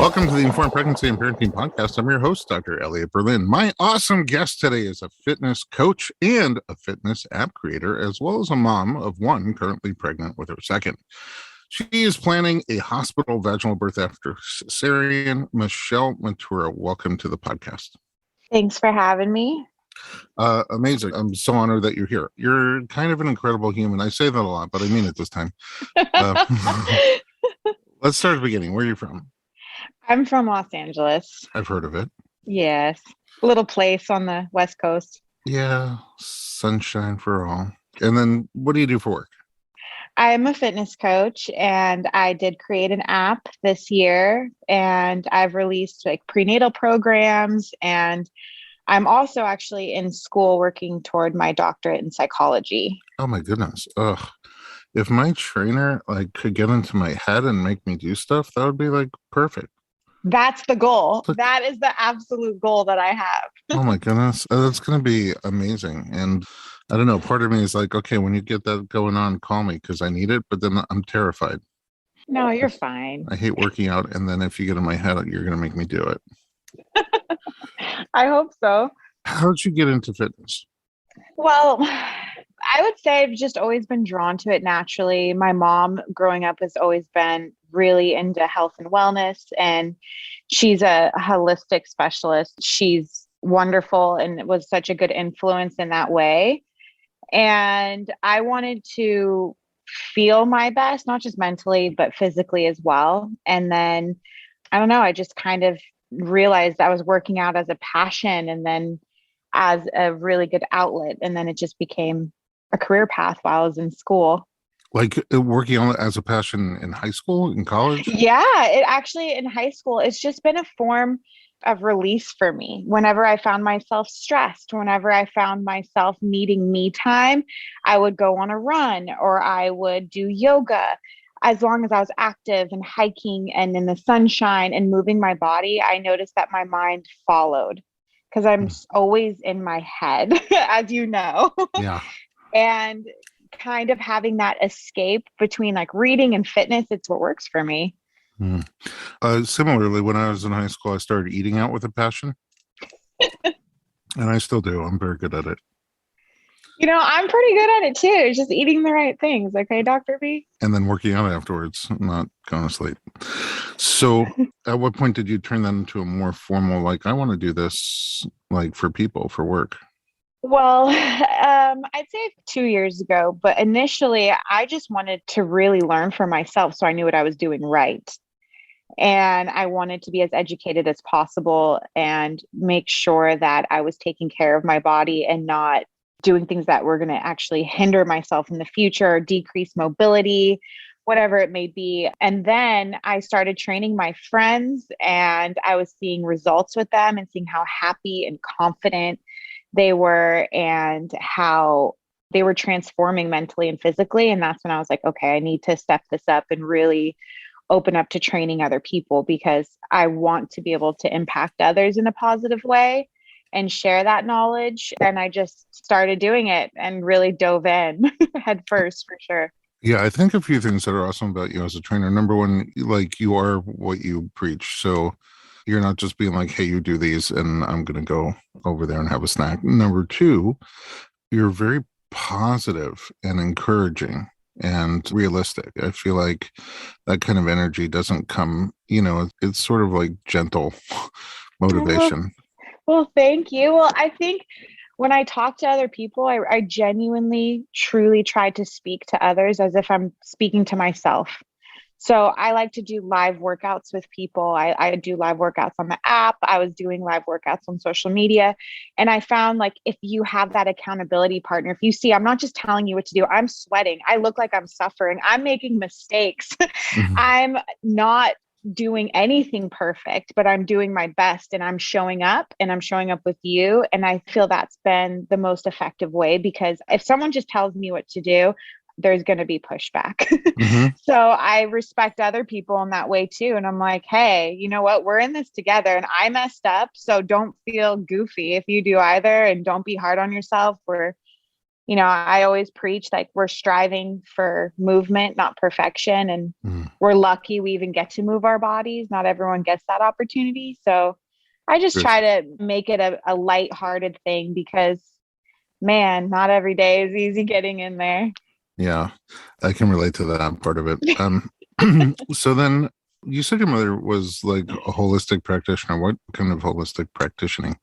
Welcome to the Informed Pregnancy and Parenting Podcast. I'm your host, Dr. Elliot Berlin. My awesome guest today is a fitness coach and a fitness app creator, as well as a mom of one currently pregnant with her second. She is planning a hospital vaginal birth after cesarean. Michele Maturo, welcome to the podcast. Thanks for having me. Amazing. I'm so honored that you're here. You're kind of an incredible human. I say that a lot, but I mean it this time. Let's start at the beginning. Where are you from? I'm from Los Angeles. I've heard of it. Yes. A little place on the West Coast. Yeah. Sunshine for all. And then what do you do for work? I'm a fitness coach, and I did create an app this year, and I've released like prenatal programs, and I'm also actually in school working toward my doctorate in psychology. Oh my goodness. Ugh. If my trainer could get into my head and make me do stuff, that would be perfect. That's the goal. That is the absolute goal that I have. Oh my goodness. That's going to be amazing. And I don't know, part of me is like, okay, when you get that going on, call me because I need it. But then I'm terrified. No, you're fine. I hate working out. And then if you get in my head, you're going to make me do it. I hope so. How did you get into fitness? Well, I would say I've just always been drawn to it naturally. My mom growing up has always been really into health and wellness, and she's a holistic specialist. She's wonderful and was such a good influence in that way. And I wanted to feel my best, not just mentally, but physically as well. And then, I don't know, I just kind of realized I was working out as a passion and then as a really good outlet. And then it just became a career path while I was in school. Like working on it as a passion in high school, in college? Yeah, it actually in high school, it's just been a form of release for me. Whenever I found myself stressed, whenever I found myself needing me time, I would go on a run or I would do yoga. As long as I was active and hiking and in the sunshine and moving my body, I noticed that my mind followed because I'm always in my head, as you know. Yeah. And kind of having that escape between reading and fitness, it's what works for me. Similarly, when I was in high school, I started eating out with a passion. And I still do. I'm very good at it. I'm pretty good at it too. It's just eating the right things. Okay, Dr. B? And then working out afterwards, not going to sleep. So at what point did you turn that into a more formal, I want to do this for people, for work? Well, I'd say 2 years ago, but initially I just wanted to really learn for myself so I knew what I was doing right. And I wanted to be as educated as possible and make sure that I was taking care of my body and not doing things that were going to actually hinder myself in the future, decrease mobility, whatever it may be. And then I started training my friends, and I was seeing results with them and seeing how happy and confident they were and how they were transforming mentally and physically. And that's when I was like, okay, I need to step this up and really open up to training other people because I want to be able to impact others in a positive way and share that knowledge. And I just started doing it and really dove in head first for sure. Yeah, I think a few things that are awesome about you as a trainer. Number one, you are what you preach. So you're not just being hey, you do these and I'm going to go over there and have a snack. Number two, you're very positive and encouraging and realistic. I feel like that kind of energy doesn't come, it's sort of gentle motivation. Well, thank you. Well, I think when I talk to other people, I genuinely, truly try to speak to others as if I'm speaking to myself. So I like to do live workouts with people. I do live workouts on the app. I was doing live workouts on social media. And I found if you have that accountability partner, if you see, I'm not just telling you what to do, I'm sweating. I look like I'm suffering. I'm making mistakes. Mm-hmm. I'm not doing anything perfect, but I'm doing my best and I'm showing up with you. And I feel that's been the most effective way because if someone just tells me what to do, there's going to be pushback. Mm-hmm. So I respect other people in that way too. And I'm like, hey, you know what? We're in this together and I messed up. So don't feel goofy if you do either. And don't be hard on yourself. We're I always preach like we're striving for movement, not perfection. And we're lucky we even get to move our bodies. Not everyone gets that opportunity. So I just Yes. try to make it a lighthearted thing because, man, not every day is easy getting in there. Yeah, I can relate to that part of it. So then you said your mother was like a holistic practitioner. What kind of holistic practicing?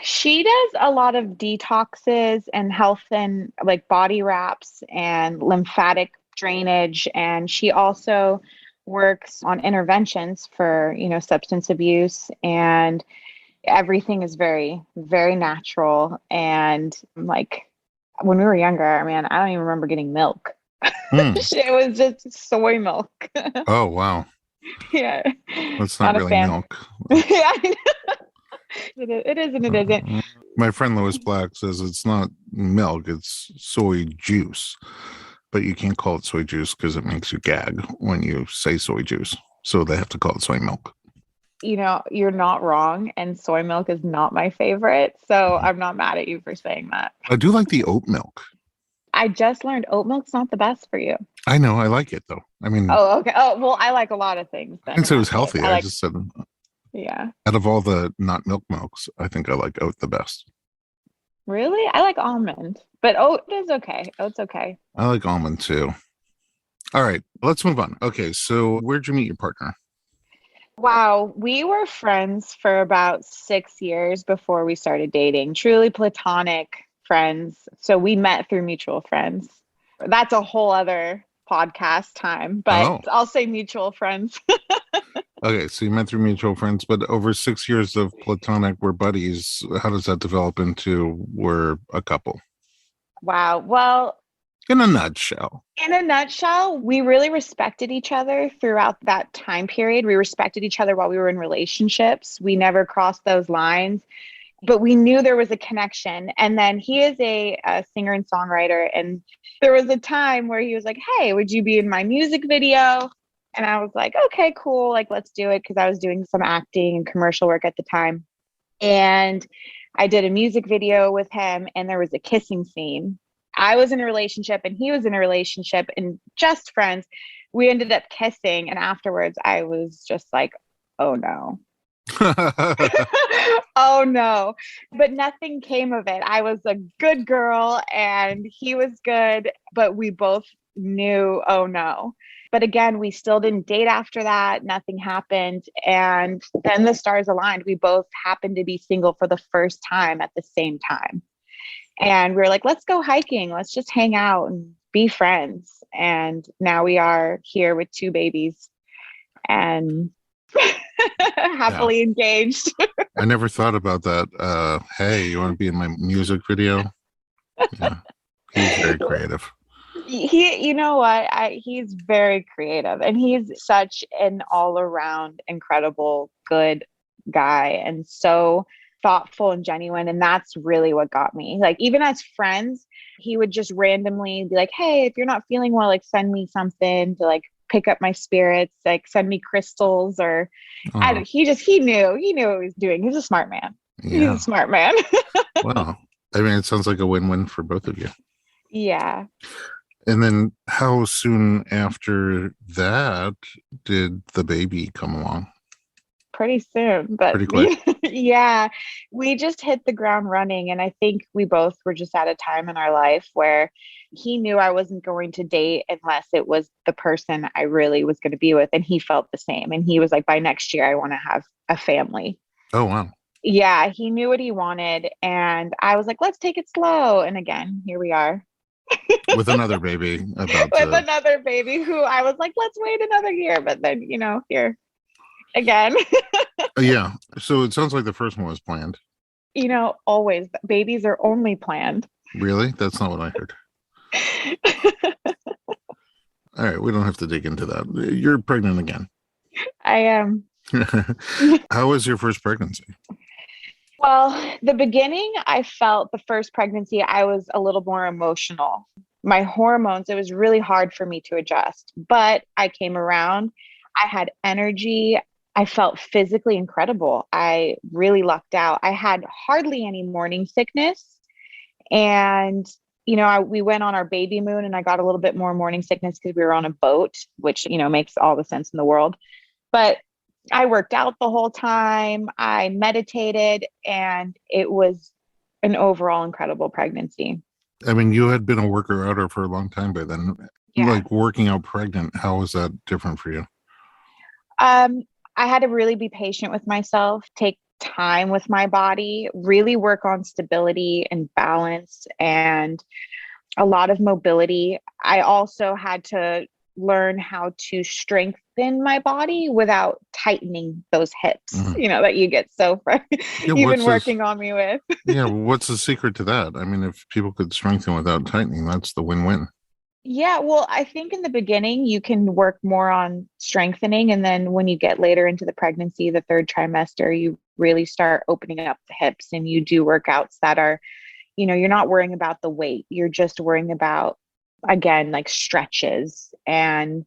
She does a lot of detoxes and health and like body wraps and lymphatic drainage. And she also works on interventions for, substance abuse, and everything is very, very natural. And like when we were younger, man, I don't even remember getting milk. Hmm. It was just soy milk. Oh, wow. Yeah. That's not Not a really fan. milk. Yeah, I know. It is and it isn't. My friend Lois Black says it's not milk, it's soy juice. But you can't call it soy juice because it makes you gag when you say soy juice. So they have to call it soy milk. You're not wrong, and soy milk is not my favorite. So I'm not mad at you for saying that. I do like the oat milk. I just learned oat milk's not the best for you. I know, I like it though. I mean, Oh, okay. Oh, well, I like a lot of things I then didn't in say it that was case. healthy. I I like, just said yeah. out of all the not milk milks, I think I like oat the best. Really? I like almond, but oat is okay. Oat's okay. I like almond too. All right, let's move on. Okay, so where'd you meet your partner? Wow, we were friends for about 6 years before we started dating, truly platonic friends. So we met through mutual friends. That's a whole other podcast time, but Oh, I'll say mutual friends. okay. So you met through mutual friends, but over 6 years of platonic, we're buddies. How does that develop into we're a couple? Wow. Well, In a nutshell. in a nutshell, we really respected each other throughout that time period. We respected each other while we were in relationships. We never crossed those lines, but we knew there was a connection. And then he is a singer and songwriter. And there was a time where he was like, "Hey, would you be in my music video?" And I was like, "Okay, cool. Like, let's do it." Because I was doing some acting and commercial work at the time. And I did a music video with him, and there was a kissing scene. I was in a relationship and he was in a relationship and just friends. We ended up kissing. And afterwards, I was just like, oh no. Oh no. But nothing came of it. I was a good girl and he was good, but we both knew, oh no. But again, we still didn't date after that. Nothing happened. And then the stars aligned. We both happened to be single for the first time at the same time. And we were like, let's go hiking. Let's just hang out and be friends. And now we are here with 2 babies and happily engaged. I never thought about that. Hey, you want to be in my music video? Yeah, he's very creative. You know what? He's very creative and he's such an all around incredible, good guy and so thoughtful and genuine. And that's really what got me. Like, even as friends, he would just randomly be like, "Hey, if you're not feeling well, like send me something to like pick up my spirits, like send me crystals," or I Oh, don't, he knew what he was doing. He's a smart man. He's a yeah. smart man. Wow. I mean, it sounds like a win-win for both of you. Yeah. And then how soon after that did the baby come along? Pretty soon, but Pretty quick. yeah, we just hit the ground running. And I think we both were just at a time in our life where he knew I wasn't going to date unless it was the person I really was going to be with. And he felt the same. And he was like, by next year, I want to have a family. Oh, wow. Yeah, he knew what he wanted. And I was like, let's take it slow. And again, here we are. With another baby about With to. another baby who I was like, let's wait another year. But then, here again. Yeah. So it sounds like the first one was planned. Always babies are only planned. Really? That's not what I heard. All right. We don't have to dig into that. You're pregnant again. I am. How was your first pregnancy? Well, the beginning, I felt the first pregnancy, I was a little more emotional. My hormones, it was really hard for me to adjust, but I came around. I had energy. I felt physically incredible. I really lucked out. I had hardly any morning sickness. And, we went on our baby moon and I got a little bit more morning sickness because we were on a boat, which, makes all the sense in the world. But I worked out the whole time. I meditated, and it was an overall incredible pregnancy. I mean, you had been a worker outer for a long time by then. Yeah. Like working out pregnant, how was that different for you? I had to really be patient with myself, take time with my body, really work on stability and balance and a lot of mobility. I also had to learn how to strengthen my body without tightening those hips, that you get so you've been working on me with. Yeah, what's the secret to that? I mean, if people could strengthen without tightening, that's the win-win. Yeah, well, I think in the beginning you can work more on strengthening. And then when you get later into the pregnancy, the third trimester, you really start opening up the hips and you do workouts that are, you're not worrying about the weight. You're just worrying about, again, like stretches and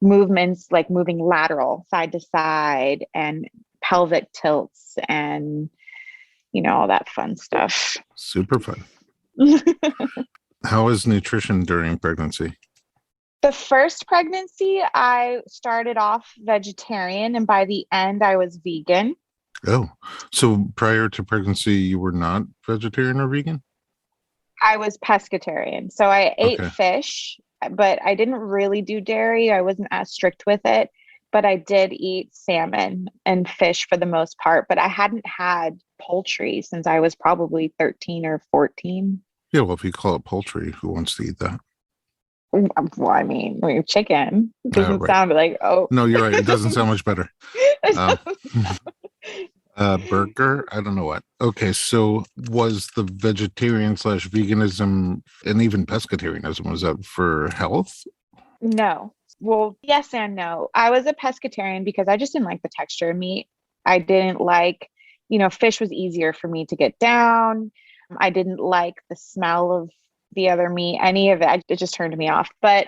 movements, like moving lateral side to side and pelvic tilts and, all that fun stuff. Super fun. How is nutrition during pregnancy? The first pregnancy, I started off vegetarian, and by the end, I was vegan. Oh, so prior to pregnancy, you were not vegetarian or vegan? I was pescatarian. So I ate fish, but I didn't really do dairy. I wasn't as strict with it, but I did eat salmon and fish for the most part. But I hadn't had poultry since I was probably 13 or 14. Yeah, well, if you call it poultry, who wants to eat that? Well, I mean, chicken doesn't sound like, oh. No, you're right. It doesn't sound much better. Burger, I don't know what. Okay, so was the vegetarian / veganism and even pescatarianism, was that for health? No. Well, yes and no. I was a pescatarian because I just didn't like the texture of meat. I didn't like, fish was easier for me to get down. I didn't like the smell of the other meat, any of it. It just turned me off. But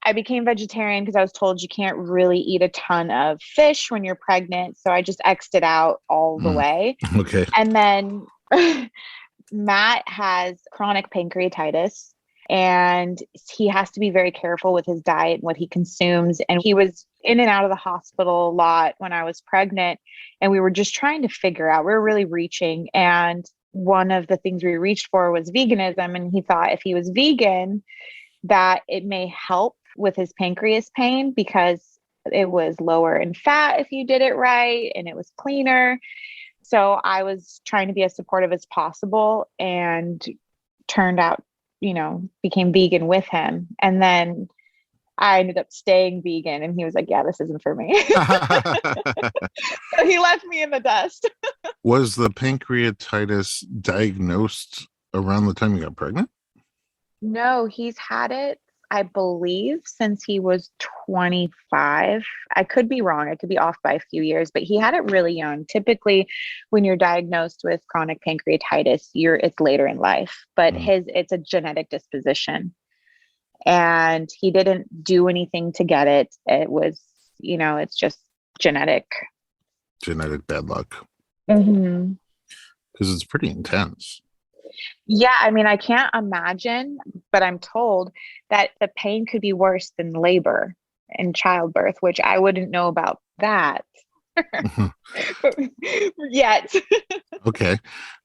I became vegetarian because I was told you can't really eat a ton of fish when you're pregnant. So I just X'd it out all the way. Okay. And then Matt has chronic pancreatitis and he has to be very careful with his diet and what he consumes. And he was in and out of the hospital a lot when I was pregnant. And we were just trying to figure out, we were really reaching. And one of the things we reached for was veganism. And he thought if he was vegan, that it may help with his pancreas pain because it was lower in fat if you did it right and it was cleaner. So I was trying to be as supportive as possible and turned out, became vegan with him. And then I ended up staying vegan and he was like, yeah, this isn't for me. So he left me in the dust. Was the pancreatitis diagnosed around the time you got pregnant? No, he's had it, I believe, since he was 25. I could be wrong. I could be off by a few years, but he had it really young. Typically, when you're diagnosed with chronic pancreatitis, it's later in life, but it's a genetic disposition. And he didn't do anything to get it. It was, it's just genetic. Genetic bad luck. Mm-hmm. Because it's pretty intense. Yeah, I mean, I can't imagine, but I'm told that the pain could be worse than labor and childbirth, which I wouldn't know about that yet. Okay,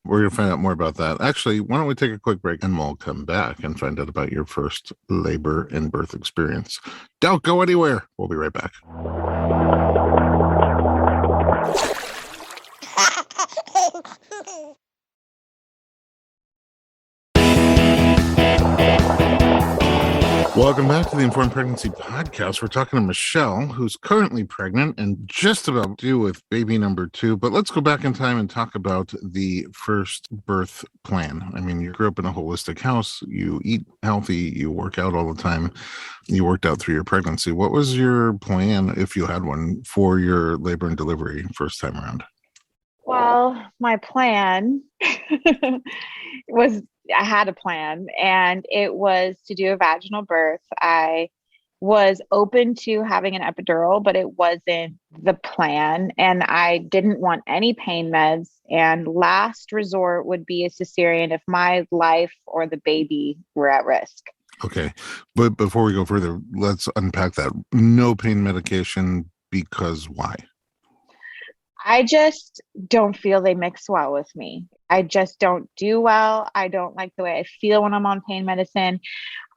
we're going to find out more about that. Actually, why don't we take a quick break and we'll come back and find out about your first labor and birth experience. Don't go anywhere. We'll be right back. Welcome back to the Informed Pregnancy Podcast. We're talking to Michele, who's currently pregnant and just about due with baby number 2. But let's go back in time and talk about the first birth plan. I mean, you grew up in a holistic house. You eat healthy. You work out all the time. You worked out through your pregnancy. What was your plan, if you had one, for your labor and delivery first time around? Well, my plan was, I had a plan, and it was to do a vaginal birth. I was open to having an epidural, but it wasn't the plan. And I didn't want any pain meds. And last resort would be a cesarean if my life or the baby were at risk. Okay. But before we go further, let's unpack that. No pain medication, because why? I just don't feel they mix well with me. I just don't do well. I don't like the way I feel when I'm on pain medicine.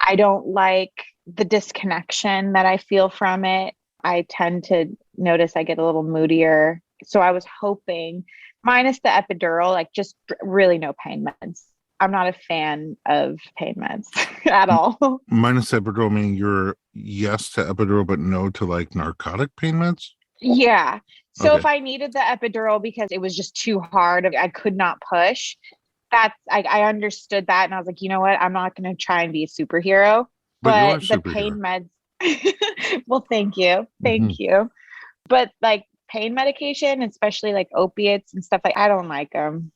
I don't like the disconnection that I feel from it. I tend to notice I get a little moodier. So I was hoping, minus the epidural, like just really no pain meds. I'm not a fan of pain meds at all. Minus epidural, meaning you're yes to epidural, but no to like narcotic pain meds? Yeah. So Okay. if I needed the epidural because it was just too hard, I could not push. I understood that. And I was like, you know what? I'm not going to try and be a superhero, But you are a but the superhero. pain meds. Well, thank you. Mhm. Thank you. But like pain medication, especially like opiates and stuff, like I don't like them.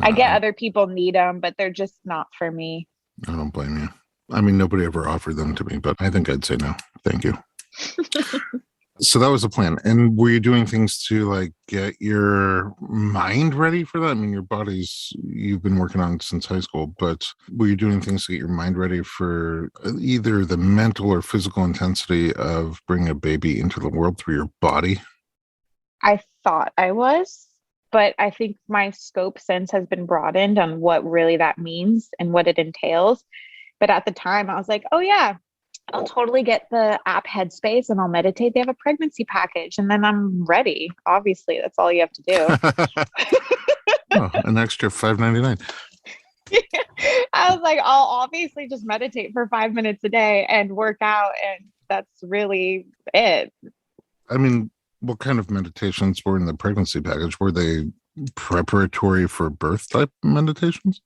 I get other people need them, but they're just not for me. I don't blame you. I mean, nobody ever offered them to me, but I think I'd say no. Thank you. So that was the plan. And were you doing things to like get your mind ready for that? I mean, your body's, you've been working on since high school, but were you doing things to get your mind ready for either the mental or physical intensity of bringing a baby into the world through your body? I thought I was, but I think my scope since has been broadened on what really that means and what it entails. But at the time, I was like, oh, yeah, I'll totally get the app Headspace and I'll meditate. They have a pregnancy package and then I'm ready. Obviously, that's all you have to do. Oh, an extra $5.99. I was like, I'll obviously just meditate for 5 minutes a day and work out. And that's really it. I mean, what kind of meditations were in the pregnancy package? Were they preparatory for birth type meditations?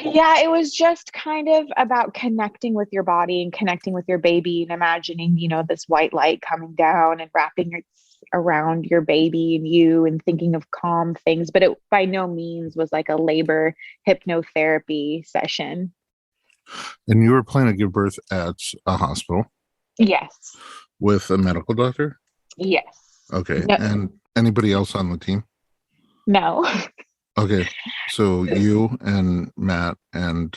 Yeah, it was just kind of about connecting with your body and connecting with your baby and imagining, this white light coming down and wrapping it around your baby and you and thinking of calm things. But it by no means was like a labor hypnotherapy session. And you were planning to give birth at a hospital Yes. with a medical doctor? Yes. Okay. No. And anybody else on the team? No. Okay. So you and Matt and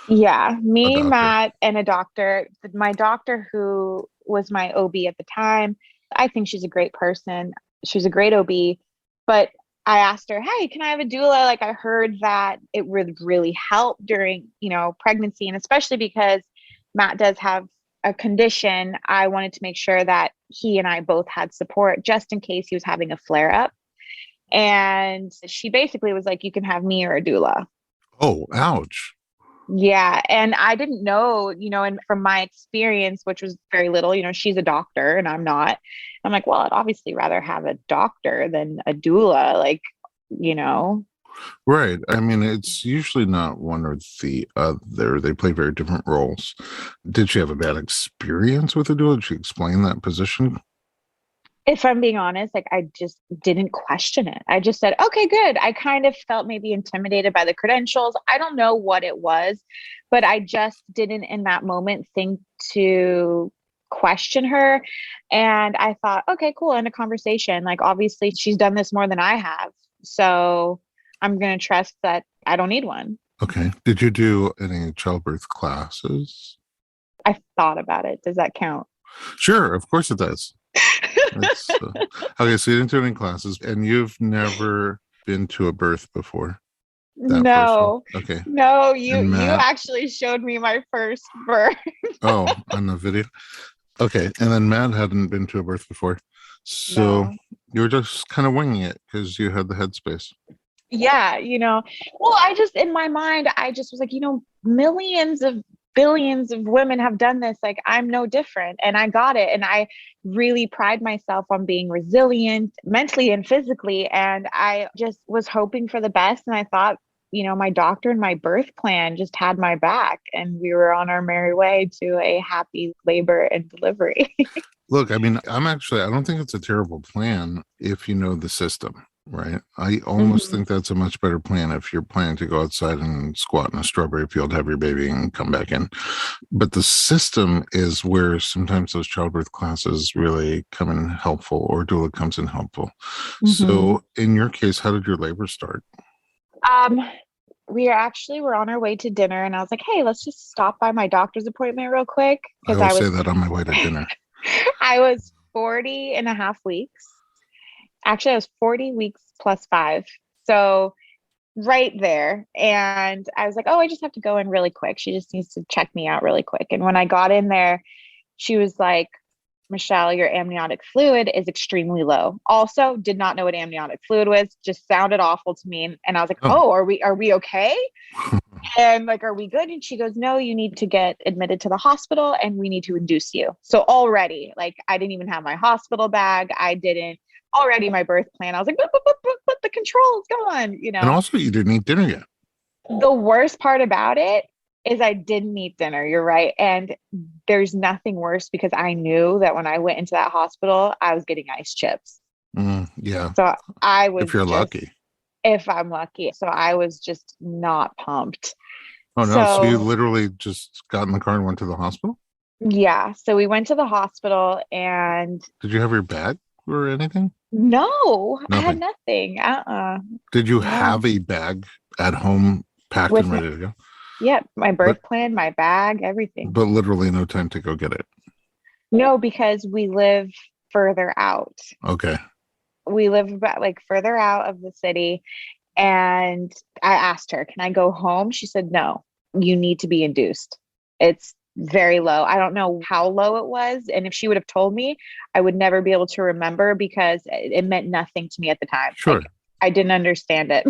Yeah, a me, doctor. Matt, and a doctor. My doctor, who was my OB at the time, I think she's a great person. She's a great OB. But I asked her, hey, can I have a doula? Like, I heard that it would really help during, pregnancy. And especially because Matt does have a condition, I wanted to make sure that he and I both had support just in case he was having a flare up. And she basically was like, you can have me or a doula. Oh, ouch. Yeah. And I didn't know, and from my experience, which was very little, she's a doctor and I'm not. I'm like, well, I'd obviously rather have a doctor than a doula. Like, you know. Right. I mean, it's usually not one or the other. They play very different roles. Did she have a bad experience with a doula? Did she explain that position? If I'm being honest, like I just didn't question it. I just said, okay, good. I kind of felt maybe intimidated by the credentials. I don't know what it was, but I just didn't in that moment think to question her. And I thought, okay, cool. End a conversation. Like obviously she's done this more than I have. So I'm going to trust that I don't need one. Okay. Did you do any childbirth classes? I thought about it. Does that count? Sure, of course it does. Okay, so you didn't do any classes, and you've never been to a birth before. No, Okay. no, you And Matt, actually showed me my first birth. oh, on the video. Okay, and then Matt hadn't been to a birth before, so No. you were just kind of winging it because you had the headspace. Yeah, well, I just in my mind, I just was like, millions of billions of women have done this. Like, I'm no different. And I got it. And I really pride myself on being resilient mentally and physically. And I just was hoping for the best. And I thought, my doctor and my birth plan just had my back. And we were on our merry way to a happy labor and delivery. Look, I mean, I don't think it's a terrible plan if you know the system. Right. I almost Mhm. think that's a much better plan if you're planning to go outside and squat in a strawberry field, have your baby, and come back in. But the system is where sometimes those childbirth classes really come in helpful, or doula comes in helpful. Mhm. So in your case, how did your labor start? Um, we're on our way to dinner, and I was like, "Hey, let's just stop by my doctor's appointment real quick," I because always say that on my way to dinner. I was 40 and a half weeks. Actually, I was 40 weeks plus 5. So right there. And I was like, "Oh, I just have to go in really quick. She just needs to check me out really quick." And when I got in there, she was like, "Michele, your amniotic fluid is extremely low." Also, did not know what amniotic fluid was, just sounded awful to me. And I was like, Oh, "Oh, are we okay?" And like, "Are we good?" And she goes, "No, you need to get admitted to the hospital and we need to induce you." So already, like, I didn't even have my hospital bag. I didn't already my birth plan. I was like, but the controls, come on, and also you didn't eat dinner yet. The worst part about it is I didn't eat dinner. You're right. And there's nothing worse because I knew that when I went into that hospital, I was getting ice chips. Yeah, So I if was you're just, lucky. if I'm lucky. So I was just not pumped. Oh no, so you So literally just got in the car and went to the hospital? yeah. So we went to the hospital and Did you have your bag or anything? no, I had Nothing. nothing. Did you No. have a bag at home packed and With my, ready to go? yeah, my But birth plan, my bag, everything. but literally no time to go get it. No, because we live further out. Okay. We live about like further out of the city. And I asked her, "Can I go home?" She said, "No, you need to be induced. It's very low." I don't know how low it was. And if she would have told me, I would never be able to remember because it meant nothing to me at the time. Like, Sure. I didn't understand it.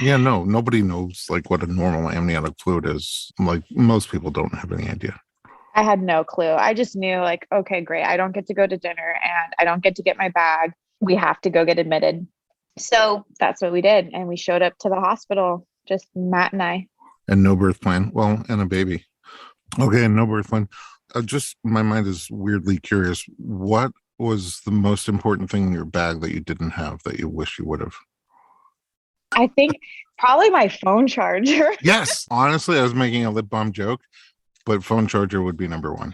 Yeah, no, nobody knows like what a normal amniotic fluid is. Like most people don't have any idea. I had no clue. I just knew, like, okay, great. I don't get to go to dinner and I don't get to get my bag. We have to go get admitted. So that's what we did. And we showed up to the hospital, just Matt and I. And no birth plan. Well, and a baby. Okay, and no birth plan. Just my mind is weirdly curious. What was the most important thing in your bag that you didn't have that you wish you would have? I think probably my phone charger. Yes. Honestly, I was making a lip balm joke, but phone charger would be number one.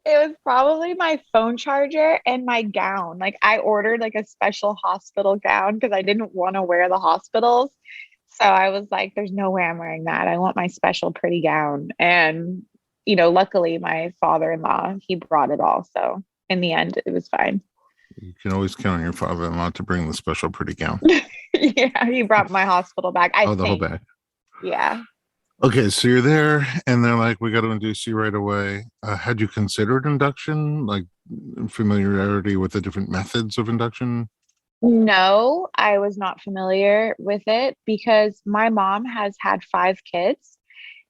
It was probably my phone charger and my gown. Like, I ordered like a special hospital gown because I didn't want to wear the hospitals. So I was like, "There's no way I'm wearing that. I want my special pretty gown." And, luckily my father-in-law, he brought it all. So in the end, it was fine. You can always count on your father-in-law to bring the special pretty gown. Yeah, he brought my hospital bag, I Oh, the whole think. bag. Yeah. Okay, so you're there, and they're like, "We got to induce you right away." Had you considered induction, like familiarity with the different methods of induction? No, I was not familiar with it because my mom has had 5 kids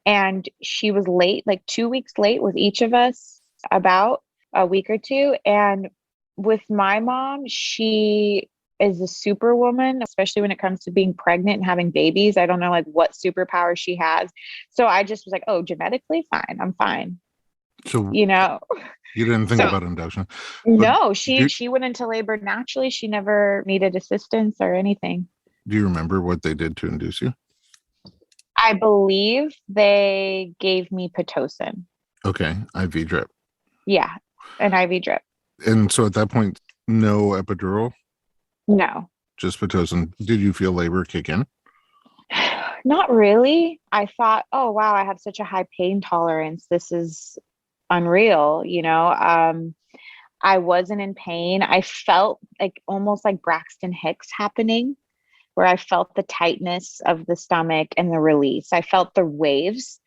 and she was late, like 2 weeks late with each of us, about a week or two. And with my mom, she is a superwoman, especially when it comes to being pregnant and having babies. I don't know like what superpower she has. So I just was like, "Oh, genetically fine. I'm fine." So You know. you didn't think So about induction, but no, do, she went into labor naturally. She never needed assistance or anything. do you remember what they did to induce you? I believe they gave me Pitocin. Okay, IV drip. Yeah, an IV drip. And so at that point, no epidural, No. just Pitocin. Did you feel labor kick in? Not really. I thought, "Oh, wow, I have such a high pain tolerance. This is unreal. I wasn't in pain. I felt like almost like Braxton Hicks happening, where I felt the tightness of the stomach and the release. I felt the waves.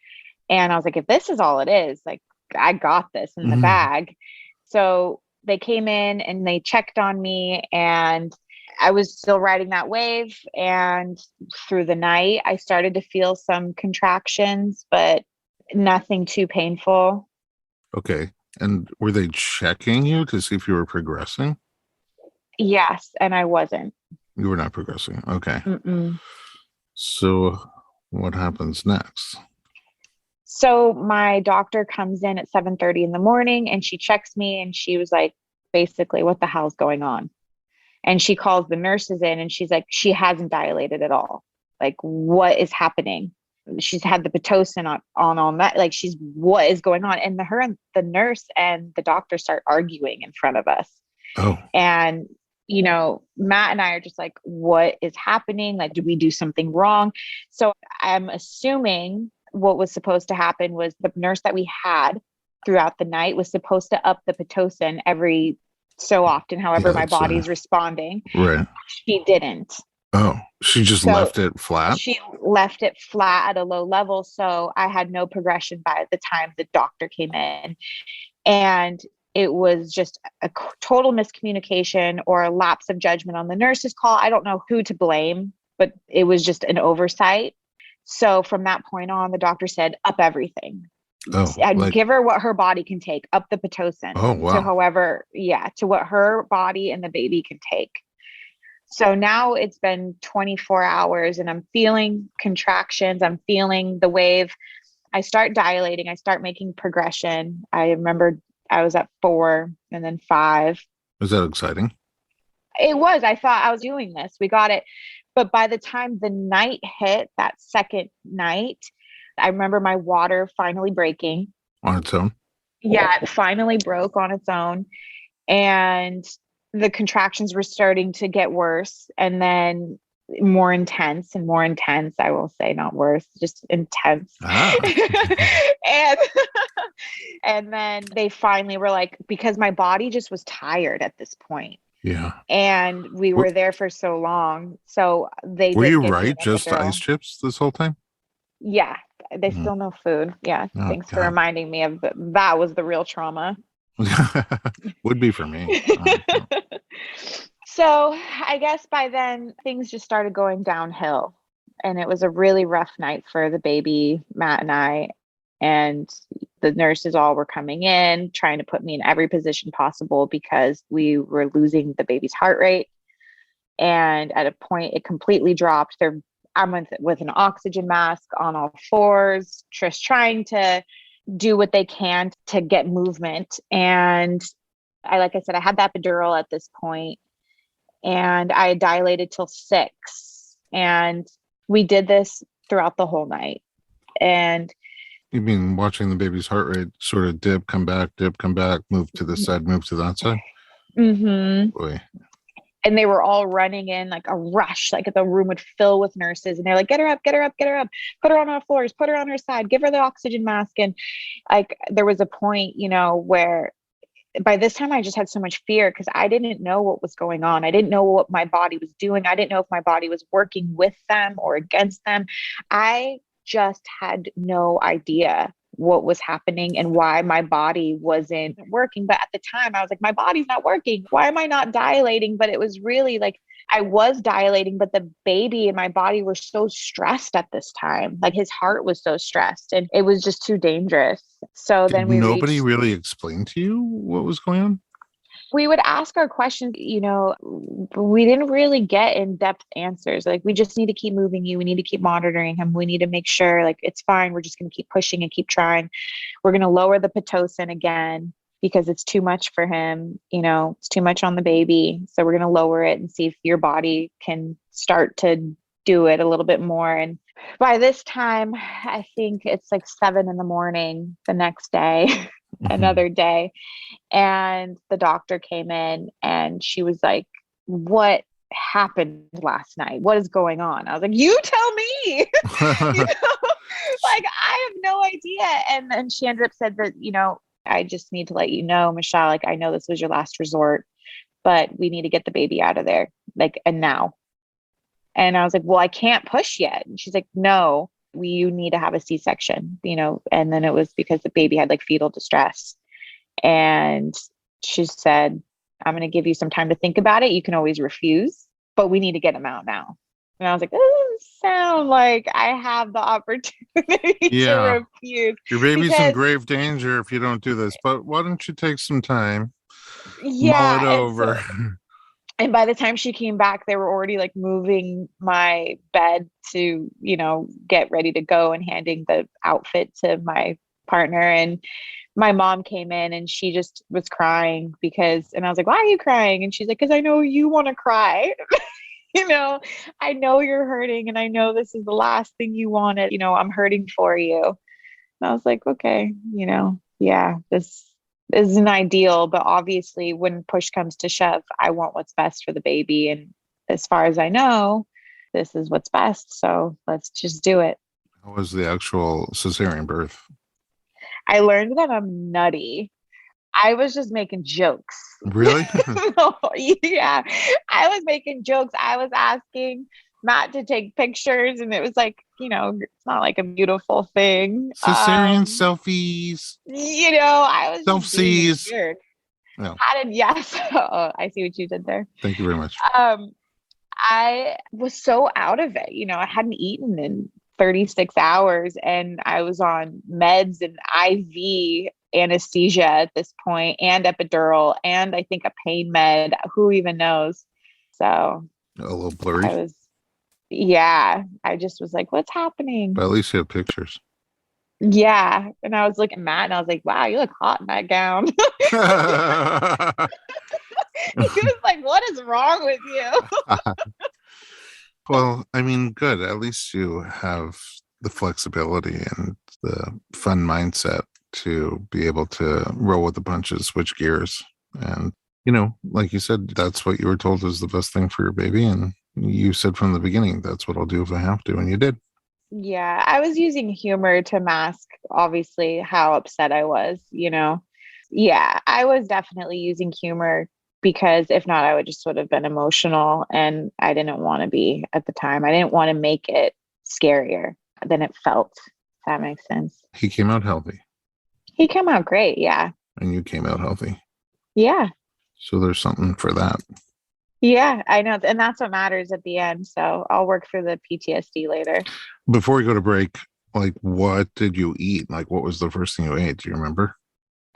And I was like, if this is all it is, like, I got this in the Mhm. bag. So they came in and they checked on me, and I was still riding that wave. And through the night, I started to feel some contractions, but nothing too painful. Okay. And were they checking you to see if you were progressing? Yes. And I wasn't. You were not progressing. Okay. Mm-mm. So what happens next? So my doctor comes in at 7:30 in the morning and she checks me and she was like, basically, "What the hell's going on?" And she calls the nurses in and she's like, she hasn't dilated at all. Like, what is happening? She's had the Pitocin on all night. Like, what is going on? And her and the nurse and the doctor start arguing in front of us. Oh. And, Matt and I are just like, what is happening? Like, did we do something wrong? So I'm assuming what was supposed to happen was the nurse that we had throughout the night was supposed to up the Pitocin every so often, however my body's responding. Right. She didn't. Oh, she just left it flat? She left it flat at a low level. So I had no progression by the time the doctor came in. And it was just a total miscommunication or a lapse of judgment on the nurse's call. I don't know who to blame, but it was just an oversight. So from that point on, the doctor said, up everything. Oh, I'd give her what her body can take, up the Pitocin. Oh, wow. To what her body and the baby can take. So now it's been 24 hours and I'm feeling contractions. I'm feeling the wave. I start dilating. I start making progression. I remember I was at 4 and then 5. Was that exciting? It was. I thought I was doing this. We got it. But by the time the night hit, that second night, I remember my water finally breaking. On its own? Yeah, it finally broke on its own. And the contractions were starting to get worse and then more intense and more intense. I will say, not worse, just intense. And then they finally were like, because my body just was tired at this point. Yeah. And we were there for so long. So were you right? Just ice chips this whole time? Yeah. They still no food. Yeah. Oh, thanks for reminding me of that was the real trauma. Would be for me. So I guess by then things just started going downhill, and it was a really rough night for the baby, Matt and I, and the nurses all were coming in trying to put me in every position possible because we were losing the baby's heart rate. And at a point it completely dropped. I'm with an oxygen mask on all fours, just trying to do what they can to get movement. And like I said, I had that epidural at this point, and I dilated till 6. And we did this throughout the whole night. And you mean watching the baby's heart rate sort of dip, come back, move to this side, move to that side? Mm-hmm. Boy. And they were all running in like a rush, like the room would fill with nurses. And they're like, get her up, put her on our floors, put her on her side, give her the oxygen mask. And like, there was a point, where by this time I just had so much fear because I didn't know what was going on. I didn't know what my body was doing. I didn't know if my body was working with them or against them. I just had no idea what was happening and why my body wasn't working. But at the time I was like, my body's not working. Why am I not dilating? But it was really like I was dilating, but the baby and my body were so stressed at this time. Like his heart was so stressed and it was just too dangerous. So then nobody really explained to you what was going on? We would ask our questions, we didn't really get in-depth answers. Like, we just need to keep moving you. We need to keep monitoring him. We need to make sure like it's fine. We're just going to keep pushing and keep trying. We're going to lower the Pitocin again because it's too much for him. It's too much on the baby. So we're going to lower it and see if your body can start to do it a little bit more. And by this time, I think it's like 7 a.m. the next day. Another day, and the doctor came in and she was like, what happened last night? What is going on? I was like, you tell me. Like, I have no idea. And then she ended up said that, I just need to let you know, Michele, like, I know this was your last resort, but we need to get the baby out of there, like, and now. And I was like, well, I can't push yet. And she's like, no, you need to have a C-section, and then it was because the baby had like fetal distress. And she said, I'm going to give you some time to think about it. You can always refuse, but we need to get him out now. And I was like, this doesn't sound like I have the opportunity to refuse. Your baby's in grave danger if you don't do this, but why don't you take some time? Mull it over. And by the time she came back, they were already like moving my bed to, get ready to go and handing the outfit to my partner. And my mom came in and she just was crying and I was like, why are you crying? And she's like, because I know you want to cry. you know, I know you're hurting and I know this is the last thing you wanted. I'm hurting for you. And I was like, okay, yeah, this isn't ideal, but obviously when push comes to shove, I want what's best for the baby. And as far as I know, this is what's best. So let's just do it. How was the actual cesarean birth? I learned that I'm nutty. I was just making jokes. Really? Yeah, I was making jokes. I was asking Matt to take pictures, and it was like, it's not like a beautiful thing. Cesarean selfies. I was just being Selfies. weird. No. Yes. Oh, I see what you did there. Thank you very much. I was so out of it. I hadn't eaten in 36 hours and I was on meds and IV anesthesia at this point and epidural and I think a pain med. Who even knows? So a little blurry. I just was like, what's happening? But at least you have pictures. Yeah. And I was looking at Matt and I was like, wow, you look hot in that gown. He was like, what is wrong with you? Well, I mean, good. At least you have the flexibility and the fun mindset to be able to roll with the punches, switch gears. And, like you said, that's what you were told is the best thing for your baby. And you said from the beginning, that's what I'll do if I have to. And you did. Yeah, I was using humor to mask, obviously, how upset I was, Yeah, I was definitely using humor because if not, I would just sort of been emotional and I didn't want to be at the time. I didn't want to make it scarier than it felt, if that makes sense. He came out healthy. He came out great, yeah. And you came out healthy. Yeah. So there's something for that. Yeah, I know. And that's what matters at the end. So I'll work through the PTSD later. Before we go to break, what did you eat? What was the first thing you ate? Do you remember?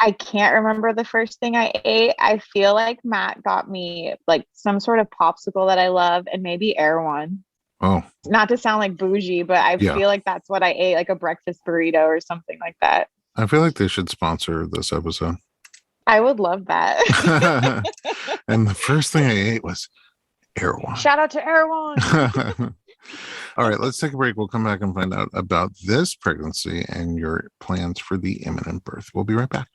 I can't remember the first thing I ate. I feel like Matt got me some sort of popsicle that I love and maybe Air One. Oh. Not to sound like bougie, but I feel like that's what I ate, like a breakfast burrito or something like that. I feel like they should sponsor this episode. I would love that. And the first thing I ate was Air One. Shout out to Air One. All right, let's take a break. We'll come back and find out about this pregnancy and your plans for the imminent birth. We'll be right back.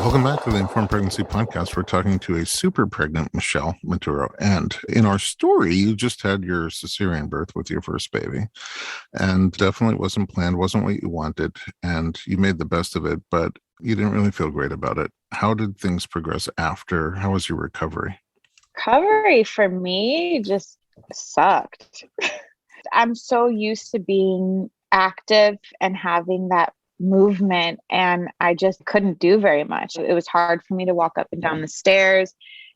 Welcome back to the Informed Pregnancy Podcast. We're talking to a super pregnant Michele Maturo. And in our story, you just had your cesarean birth with your first baby. And definitely wasn't planned, wasn't what you wanted. And you made the best of it, but you didn't really feel great about it. How did things progress after? How was your recovery? Recovery for me just sucked. I'm so used to being active and having that movement and I just couldn't do very much. It was hard for me to walk up and down the stairs.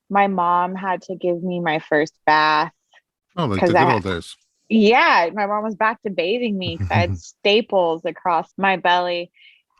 My mom had to give me my first bath. Oh, like the good old days. Yeah, my mom was back to bathing me because I had staples across my belly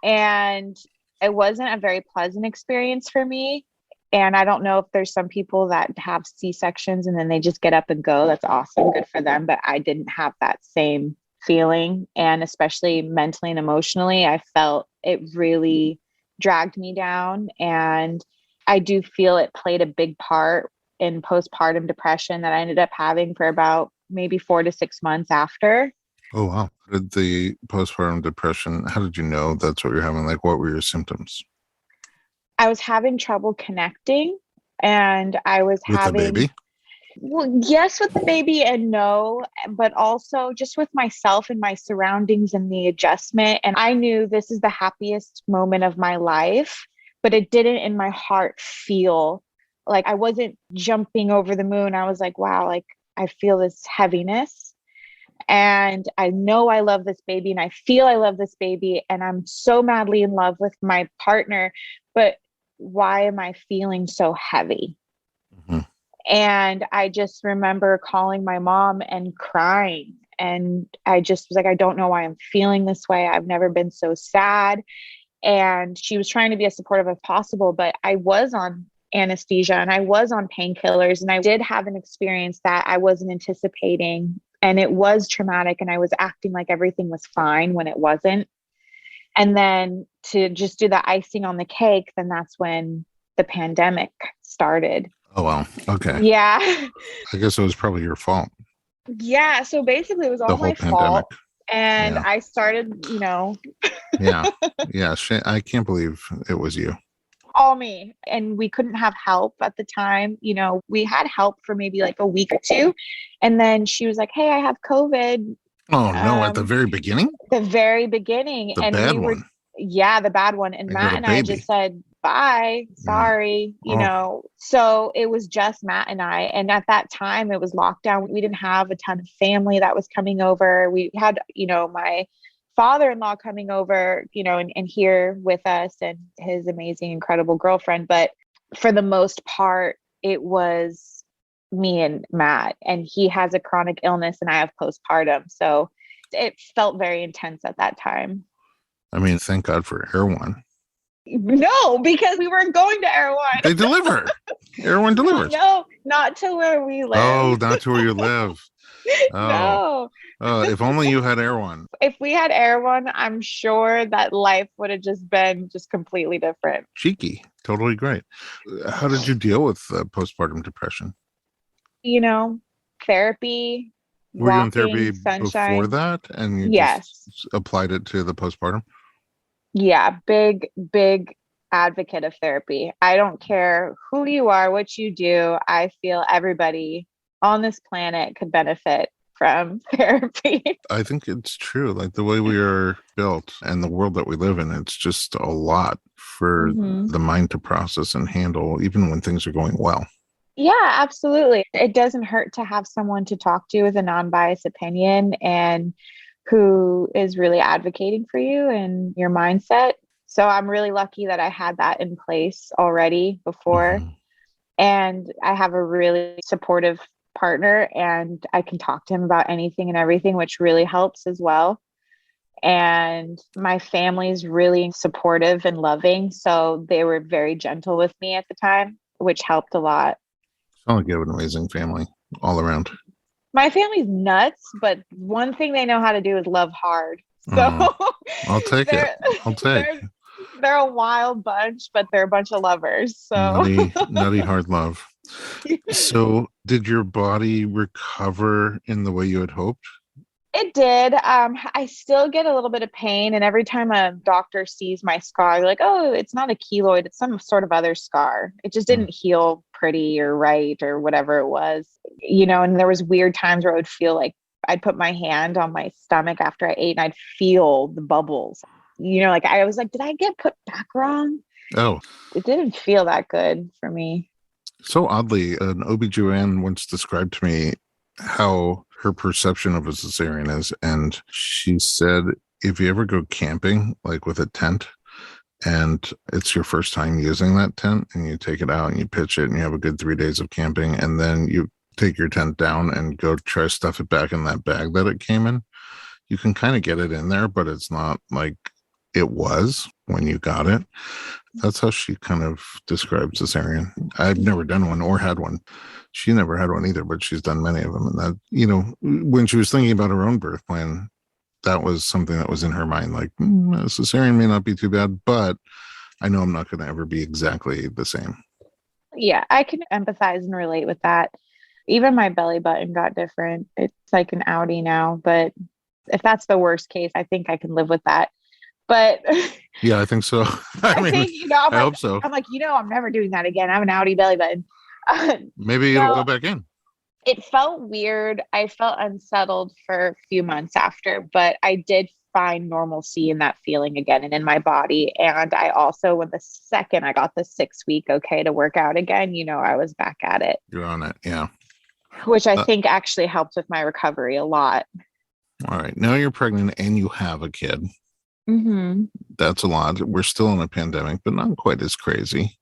and it wasn't a very pleasant experience for me. And I don't know if there's some people that have C-sections and then they just get up and go. That's awesome. Good for them. But I didn't have that same feeling. And especially mentally and emotionally, I felt it really dragged me down. And I do feel it played a big part in postpartum depression that I ended up having for about maybe 4 to 6 months after. Oh, wow. Did the postpartum depression, how did you know that's what you're having? What were your symptoms? I was having trouble connecting and I was with having... the baby? Well, yes, with the baby and no, but also just with myself and my surroundings and the adjustment. And I knew this is the happiest moment of my life, but it didn't in my heart feel like I wasn't jumping over the moon. I was like, wow, I feel this heaviness and I know I love this baby and I feel I love this baby and I'm so madly in love with my partner, but why am I feeling so heavy? Mm-hmm. And I just remember calling my mom and crying. And I just was like, I don't know why I'm feeling this way. I've never been so sad. And she was trying to be as supportive as possible, but I was on anesthesia and I was on painkillers, and I did have an experience that I wasn't anticipating, and it was traumatic, and I was acting like everything was fine when it wasn't. And then to just do the icing on the cake, then that's when the pandemic started. Oh, wow. Okay. Yeah. I guess it was probably your fault. Yeah. So basically, it was The all whole my pandemic. fault. And Yeah. I started, Yeah. Yeah. I can't believe it was you. all me. And we couldn't have help at the time. We had help for maybe like a week or two. And then she was like, "Hey, I have COVID." Oh, no. At the very beginning? The very beginning. The And bad we were, one. yeah, the bad one. And And you had Matt a and I baby. just said, "Bye, sorry," Oh. So it was just Matt and I. And at that time, it was lockdown. We didn't have a ton of family that was coming over. We had, my father-in-law coming over, and here with us, and his amazing, incredible girlfriend. But for the most part, it was me and Matt, and he has a chronic illness and I have postpartum. So it felt very intense at that time. I mean, thank God for Erewhon. No, because we weren't going to Erewhon. They deliver. Erewhon delivers. No, not to where we live. Oh, not to where you live. Oh. No. If only you had Erewhon. If we had Erewhon, I'm sure that life would have just been just completely different. Cheeky. Totally great. How did you deal with postpartum depression? Therapy, Were you in walking, therapy sunshine. before that? And you Yes. just applied it to the postpartum? Yeah, big, big advocate of therapy. I don't care who you are, what you do. I feel everybody on this planet could benefit from therapy. I think it's true. Like the way we are built and the world that we live in, it's just a lot for the mind to process and handle, even when things are going well. Yeah, absolutely. It doesn't hurt to have someone to talk to with a non-biased opinion and who is really advocating for you and your mindset. So I'm really lucky that I had that in place already before. And I have a really supportive partner, and I can talk to him about anything and everything, which really helps as well. And my family's really supportive and loving. So they were very gentle with me at the time, which helped a lot. Sound like you have an amazing family all around. My family's nuts, but one thing they know how to do is love hard. So I'll take it. I'll take. They're a wild bunch, but they're a bunch of lovers. So nutty hard love. So did your body recover in the way you had hoped? It did. I still get a little bit of pain. And every time a doctor sees my scar, they're like, "Oh, it's not a keloid. It's some sort of other scar. It just didn't heal pretty or right or whatever it was." And there was weird times where I would feel like I'd put my hand on my stomach after I ate and I'd feel the bubbles. Like I was like, did I get put back wrong? Oh. It didn't feel that good for me. So oddly, an OB/GYN once described to me how her perception of a cesarean is. And she said, if you ever go camping, like with a tent, and it's your first time using that tent, and you take it out and you pitch it and you have a good 3 days of camping, and then you take your tent down and go try to stuff it back in that bag that it came in, you can kind of get it in there, but it's not like it was when you got it. That's how she kind of described cesarean. I've never done one or had one. She never had one either, but she's done many of them. And that, when she was thinking about her own birth plan, that was something that was in her mind. Like, a cesarean may not be too bad, but I know I'm not going to ever be exactly the same. Yeah, I can empathize and relate with that. Even my belly button got different. It's like an outie now, but if that's the worst case, I think I can live with that. But yeah, I think so. I mean, think, I hope so. I'm like, I'm never doing that again. I have an outie belly button. Maybe it'll go back in. It felt weird. I felt unsettled for a few months after, but I did find normalcy in that feeling again and in my body. And I also, when the second I got the 6-week okay to work out again, I was back at it. You're on it. Yeah. Which I think actually helped with my recovery a lot. All right. Now you're pregnant and you have a kid. Mm-hmm. That's a lot. We're still in a pandemic, but not quite as crazy.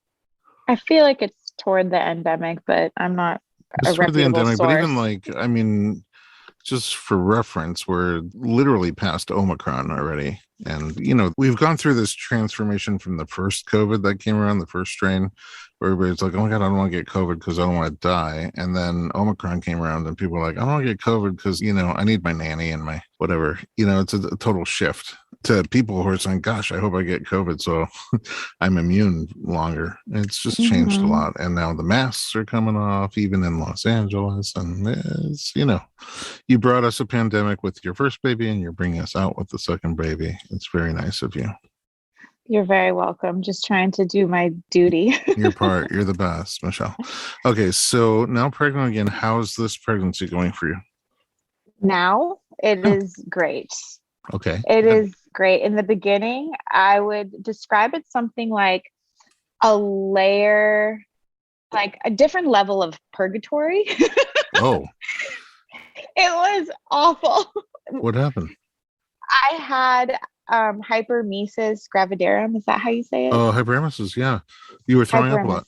I feel like it's toward the endemic, but I'm not it's a reputable source. But even just for reference, we're literally past Omicron already. And, we've gone through this transformation from the first COVID that came around, the first strain, where everybody's like, oh my God, I don't want to get COVID because I don't want to die. And then Omicron came around and people were like, I don't want to get COVID because, I need my nanny and my whatever. It's a total shift to people who are saying, gosh, I hope I get COVID so I'm immune longer. It's just changed a lot. And now the masks are coming off, even in Los Angeles. And it's, you brought us a pandemic with your first baby and you're bringing us out with the second baby. It's very nice of you. You're very welcome. Just trying to do my duty. You're the best, Michele. Okay, so now pregnant again. How's this pregnancy going for you? Now it is great. Okay. It is great. In the beginning, I would describe it something like a layer, like a different level of purgatory. Oh. It was awful. What happened? I had hyperemesis gravidarum. Is that how you say it? Oh, hyperemesis. Yeah. You were throwing up a lot.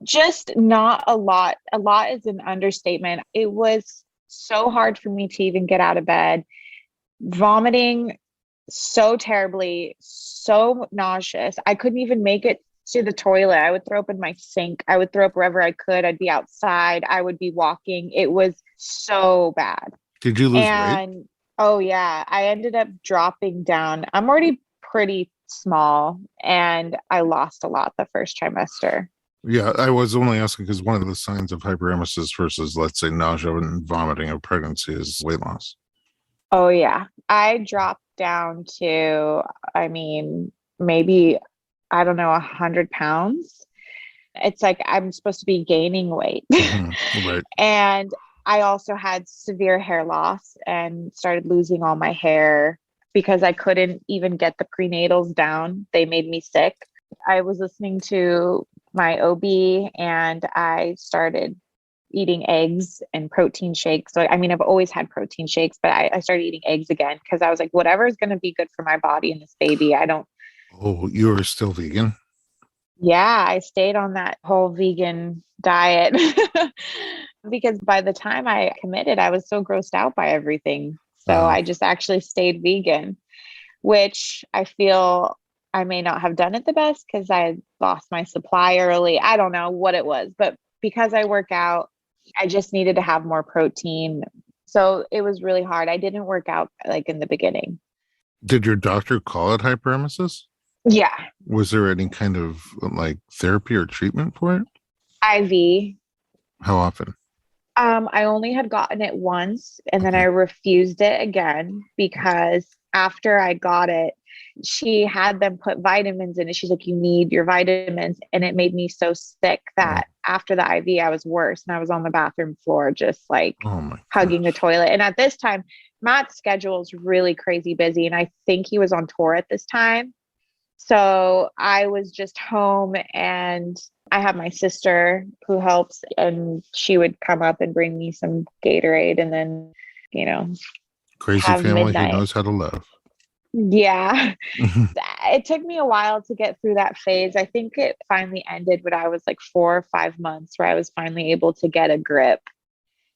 Just not a lot. A lot is an understatement. It was so hard for me to even get out of bed. Vomiting so terribly, so nauseous. I couldn't even make it to the toilet. I would throw up in my sink. I would throw up wherever I could. I'd be outside. I would be walking. It was so bad. Did you lose weight? Oh yeah, I ended up dropping down. I'm already pretty small and I lost a lot the first trimester. Yeah, I was only asking because one of the signs of hyperemesis versus, let's say, nausea and vomiting of pregnancy is weight loss. Oh yeah, I dropped down to, maybe, I don't know, 100 pounds. It's like I'm supposed to be gaining weight. Right. And I also had severe hair loss and started losing all my hair because I couldn't even get the prenatals down. They made me sick. I was listening to my OB and I started eating eggs and protein shakes. So, I've always had protein shakes, but I started eating eggs again because I was like, whatever is going to be good for my body and this baby. Oh, you were still vegan? Yeah, I stayed on that whole vegan diet because by the time I committed, I was so grossed out by everything. So I just actually stayed vegan, which I feel I may not have done it the best because I lost my supply early. I don't know what it was, but because I work out, I just needed to have more protein. So it was really hard. I didn't work out like in the beginning. Did your doctor call it hyperemesis? Yeah. Was there any kind of like therapy or treatment for it? IV. How often? I only had gotten it once and then I refused it again because after I got it, she had them put vitamins in it. She's like, you need your vitamins. And it made me so sick that after the IV, I was worse. And I was on the bathroom floor, just like hugging the toilet. And at this time, Matt's schedule is really crazy busy. And I think he was on tour at this time. So I was just home and I have my sister who helps and she would come up and bring me some Gatorade and then, crazy family midnight. Who knows how to love. Yeah. It took me a while to get through that phase. I think it finally ended when I was like 4 or 5 months where I was finally able to get a grip,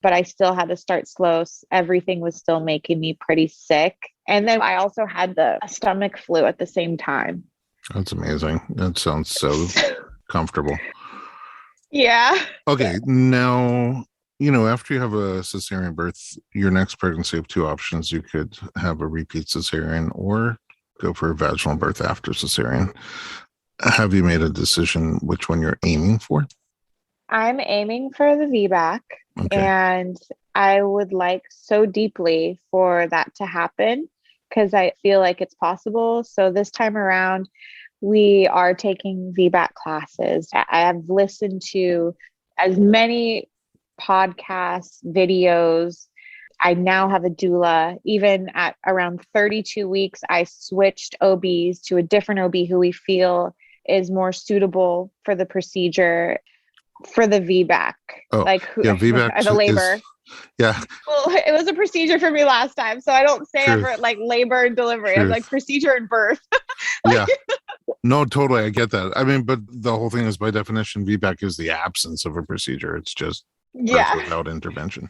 but I still had to start slow. Everything was still making me pretty sick. And then I also had the stomach flu at the same time. That's amazing. That sounds so comfortable. Yeah. Okay. Now, after you have a cesarean birth, your next pregnancy have 2 options. You could have a repeat cesarean or go for a vaginal birth after cesarean. Have you made a decision which one you're aiming for? I'm aiming for the VBAC, and I would like so deeply for that to happen because I feel like it's possible. So this time around, we are taking VBAC classes. I have listened to as many podcasts, videos. I now have a doula. Even at around 32 weeks, I switched OBs to a different OB who we feel is more suitable for the procedure for the VBAC. VBAC the labor. Yeah. Well, it was a procedure for me last time, so I don't say ever like labor and delivery. I'm like procedure and birth. Yeah. No, totally. I get that. But the whole thing is by definition, VBAC is the absence of a procedure. It's just birth without intervention.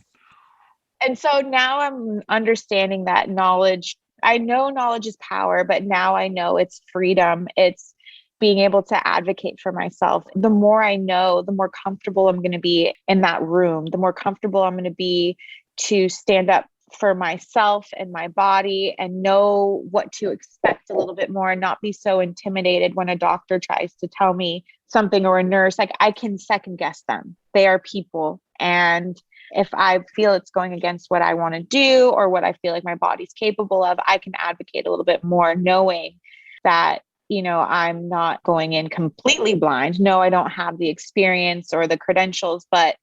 And so now I'm understanding that knowledge. I know knowledge is power, but now I know it's freedom. It's being able to advocate for myself. The more I know, the more comfortable I'm going to be in that room, the more comfortable I'm going to be to stand up for myself and my body and know what to expect a little bit more and not be so intimidated when a doctor tries to tell me something, or a nurse. Like, I can second guess them. They are people. And if I feel it's going against what I want to do or what I feel like my body's capable of, I can advocate a little bit more, knowing that, I'm not going in completely blind. No, I don't have the experience or the credentials, but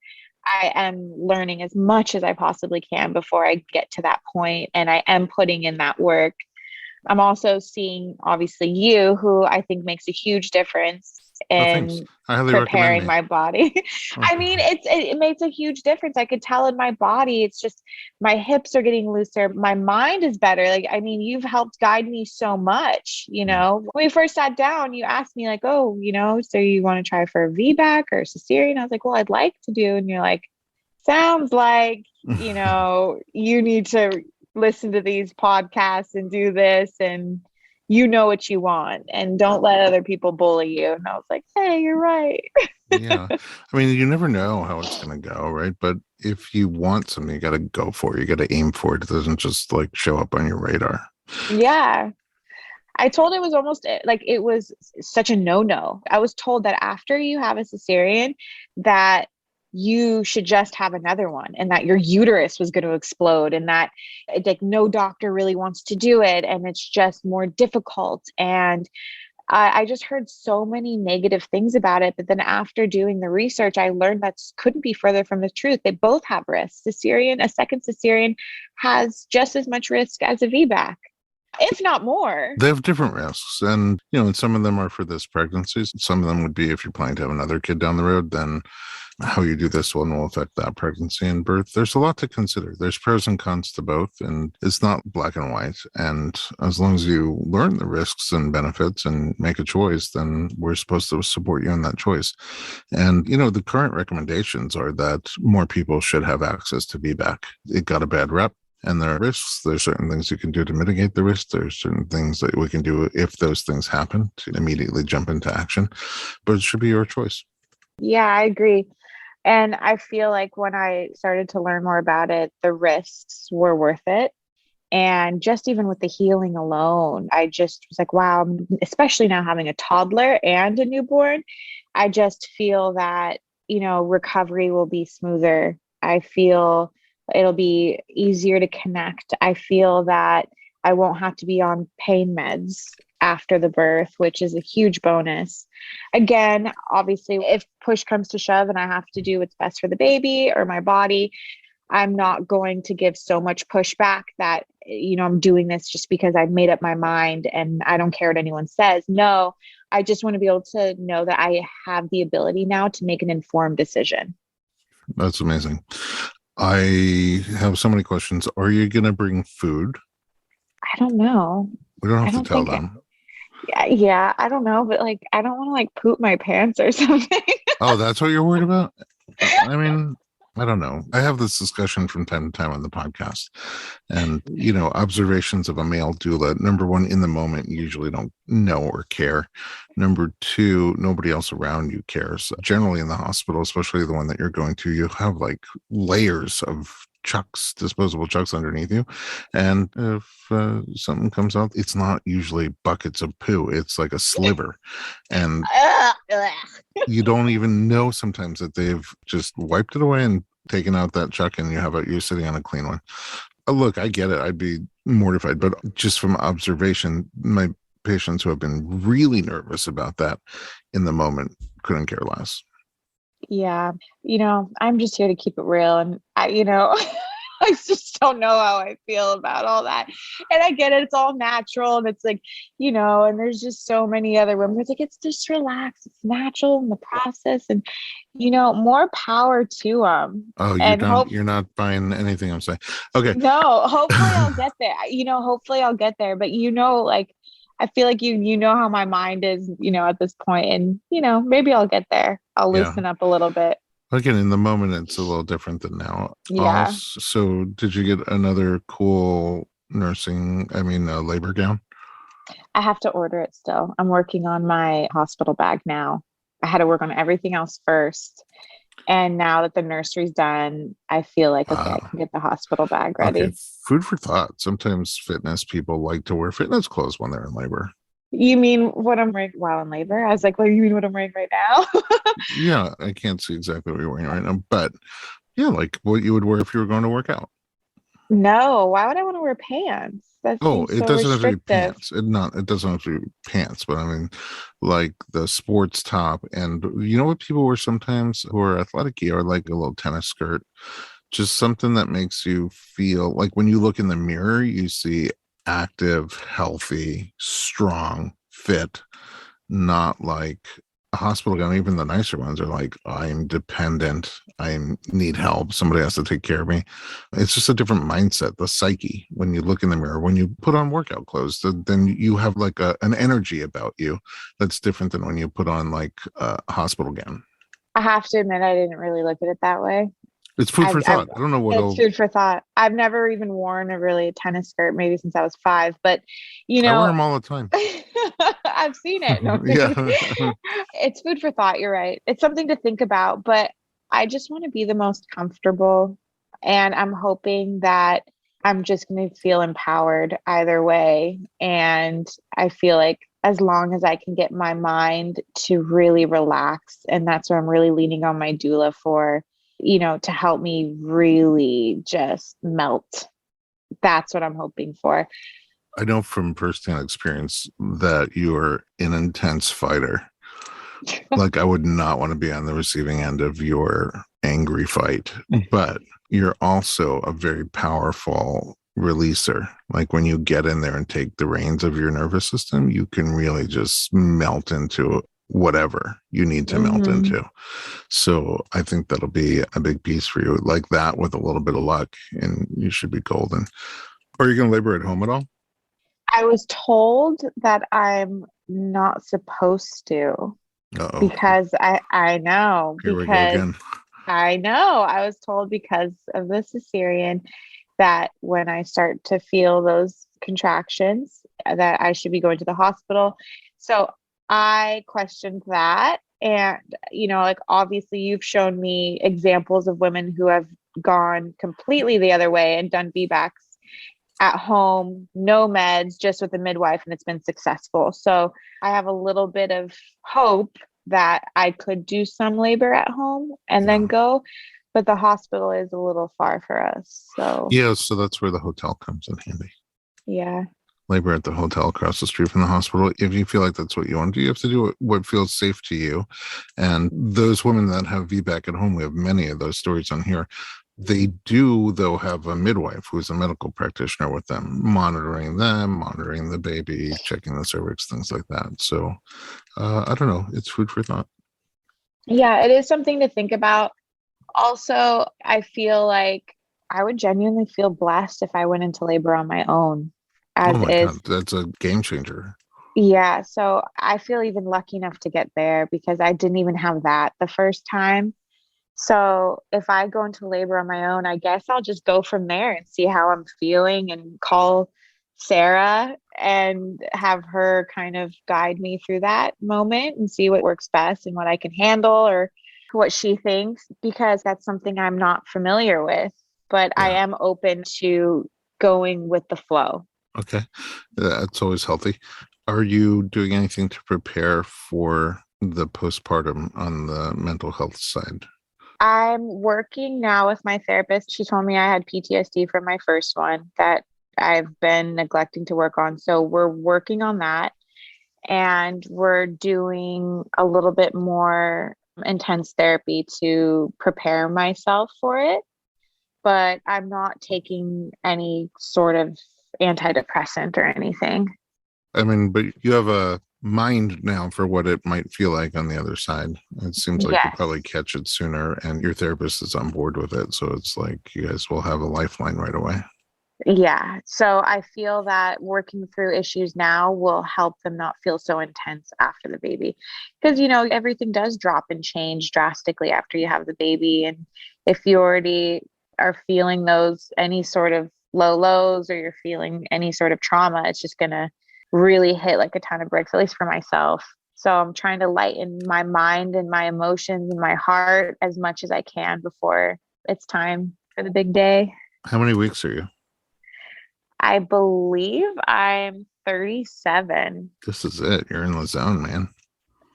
I am learning as much as I possibly can before I get to that point. And I am putting in that work. I'm also seeing, obviously, you, who I think makes a huge difference Oh, thanks. in I highly recommend preparing me. my body. Oh, I mean, it makes a huge difference. I could tell in my body. It's just my hips are getting looser. My mind is better. Like, I mean, you've helped guide me so much. yeah. When we first sat down, you asked me like, oh, so you want to try for a VBAC or cesarean? I was like, well, I'd like to do. And you're like, sounds like, you need to listen to these podcasts and do this, and you know what you want, and don't let other people bully you. And I was like, hey, you're right. Yeah. I mean, you never know how it's going to go, right? But if you want something, you got to go for it. You got to aim for it. It doesn't just like show up on your radar. Yeah. I told it was almost like it was such a no-no. I was told that after you have a cesarean, that you should just have another one, and that your uterus was going to explode, and that like no doctor really wants to do it, and it's just more difficult. And I just heard so many negative things about it. But then after doing the research, I learned that couldn't be further from the truth. They both have risks. A second cesarean has just as much risk as a VBAC, if not more. They have different risks. And some of them are for this pregnancy. Some of them would be if you're planning to have another kid down the road, then how you do this one will affect that pregnancy and birth. There's a lot to consider. There's pros and cons to both, and it's not black and white. And as long as you learn the risks and benefits and make a choice, then we're supposed to support you in that choice. And, the current recommendations are that more people should have access to VBAC. It got a bad rep. And there are risks. There's certain things you can do to mitigate the risk. There's certain things that we can do if those things happen to immediately jump into action. But it should be your choice. Yeah, I agree. And I feel like when I started to learn more about it, the risks were worth it. And just even with the healing alone, I just was like, wow, especially now having a toddler and a newborn, I just feel that, recovery will be smoother. I feel it'll be easier to connect. I feel that I won't have to be on pain meds after the birth, which is a huge bonus. Again, obviously, if push comes to shove and I have to do what's best for the baby or my body, I'm not going to give so much pushback that, I'm doing this just because I've made up my mind and I don't care what anyone says. No, I just want to be able to know that I have the ability now to make an informed decision. That's amazing. I have so many questions. Are you going to bring food? I don't know. We don't I have to don't tell think, them. yeah, I don't know, but like, I don't want to like poop my pants or something. Oh, that's what you're worried about? I mean, I don't know. I have this discussion from time to time on the podcast. And, observations of a male doula, number one, in the moment, you usually don't know or care. Number two, nobody else around you cares. Generally in the hospital, especially the one that you're going to, you have like layers of disposable chucks underneath you. And if something comes out, it's not usually buckets of poo. It's like a sliver. And you don't even know sometimes that they've just wiped it away and taken out that chuck, and you're sitting on a clean one. Look, I get it. I'd be mortified, but just from observation, my patients who have been really nervous about that in the moment couldn't care less. Yeah. I'm just here to keep it real. And I just don't know how I feel about all that. And I get it. It's all natural. And it's like, and there's just so many other women. It's like, it's just relax. It's natural in the process. And, more power to them. Oh, And you're not buying anything I'm saying. Okay. No, hopefully I'll get there. Hopefully I'll get there. But like, I feel like you know how my mind is, at this point, and maybe I'll get there. I'll Yeah. loosen up a little bit. Again, in the moment, it's a little different than now. Yeah, Also, so did you get another cool labor gown? I have to order it still. I'm working on my hospital bag now. I had to work on everything else first. And now that the nursery's done, I feel like, okay, I Uh, can get the hospital bag okay, ready. food for thought. Sometimes fitness people like to wear fitness clothes when they're in labor. You mean what I'm wearing while in labor? I was like, what do you mean what I'm wearing right now? Yeah, I can't see exactly what you're wearing right now, but yeah, like what you would wear if you were going to work out. No, why would I want to wear pants? That Oh, seems it so doesn't have to be restrictive. pants. It doesn't have to be pants, but I mean like the sports top. And you know what people wear sometimes who are athletic or like a little tennis skirt, just something that makes you feel like when you look in the mirror, you see active, healthy, strong, fit, not like a hospital gown. Even the nicer ones are like, I'm dependent, I need help, somebody has to take care of me. It's just a different mindset, the psyche. When you look in the mirror, when you put on workout clothes, then you have like an energy about you that's different than when you put on like a hospital gown. I have to admit, I didn't really look at it that way. It's food for I've thought. I don't know it's what'll food for thought. I've never even worn a really tennis skirt, maybe since I was 5, but you I wear know, them all the time. I've seen it. No, I'm kidding. Yeah. It's food for thought. You're right. It's something to think about, but I just want to be the most comfortable. And I'm hoping that I'm just going to feel empowered either way. And I feel like as long as I can get my mind to really relax, and that's where I'm really leaning on my doula for, to help me really just melt. That's what I'm hoping for. I know from firsthand experience that you are an intense fighter. Like I would not want to be on the receiving end of your angry fight, but you're also a very powerful releaser. Like when you get in there and take the reins of your nervous system, you can really just melt into whatever you need to melt Hmm. into. So I think that'll be a big piece for you. Like that with a little bit of luck, and you should be golden. Are you going to labor at home at all? I was told that I'm not supposed to Uh-oh. because I know Here we go because again. I know I was told because of the cesarean that when I start to feel those contractions that I should be going to the hospital. So I questioned that. And, like obviously you've shown me examples of women who have gone completely the other way and done VBACs at home, no meds, just with a midwife, and it's been successful. So I have a little bit of hope that I could do some labor at home and then Yeah. go, but the hospital is a little far for us. So Yeah, so that's where the hotel comes in handy. yeah. Labor at the hotel across the street from the hospital. If you feel like that's what you want to do, you have to do what feels safe to you. And those women that have VBAC at home, we have many of those stories on here. They do, though, have a midwife who's a medical practitioner with them, monitoring them, monitoring the baby, checking the cervix, things like that. So I don't know. It's food for thought. Yeah, it is something to think about. Also, I feel like I would genuinely feel blessed if I went into labor on my own, Oh as my is. God, that's a game changer. Yeah, so I feel even lucky enough to get there because I didn't even have that the first time. So if I go into labor on my own, I guess I'll just go from there and see how I'm feeling and call Sarah and have her kind of guide me through that moment and see what works best and what I can handle or what she thinks, because that's something I'm not familiar with. But I Yeah. am open to going with the flow. Okay. That's always healthy. Are you doing anything to prepare for the postpartum on the mental health side? I'm working now with my therapist. She told me I had PTSD from my first one that I've been neglecting to work on. So we're working on that and we're doing a little bit more intense therapy to prepare myself for it. But I'm not taking any sort of antidepressant or anything. I mean, but you have a mind now for what it might feel like on the other side. It seems like you'll probably Yes. catch it sooner, and your therapist is on board with it. So it's like you guys will have a lifeline right away. Yeah. So I feel that working through issues now will help them not feel so intense after the baby. Because, everything does drop and change drastically after you have the baby. And if you already are feeling any sort of low lows, or you're feeling any sort of trauma, it's just going to really hit like a ton of bricks, at least for myself. So I'm trying to lighten my mind and my emotions and my heart as much as I can before it's time for the big day. How many weeks are you? I believe I'm 37. This is it. You're in the zone, man.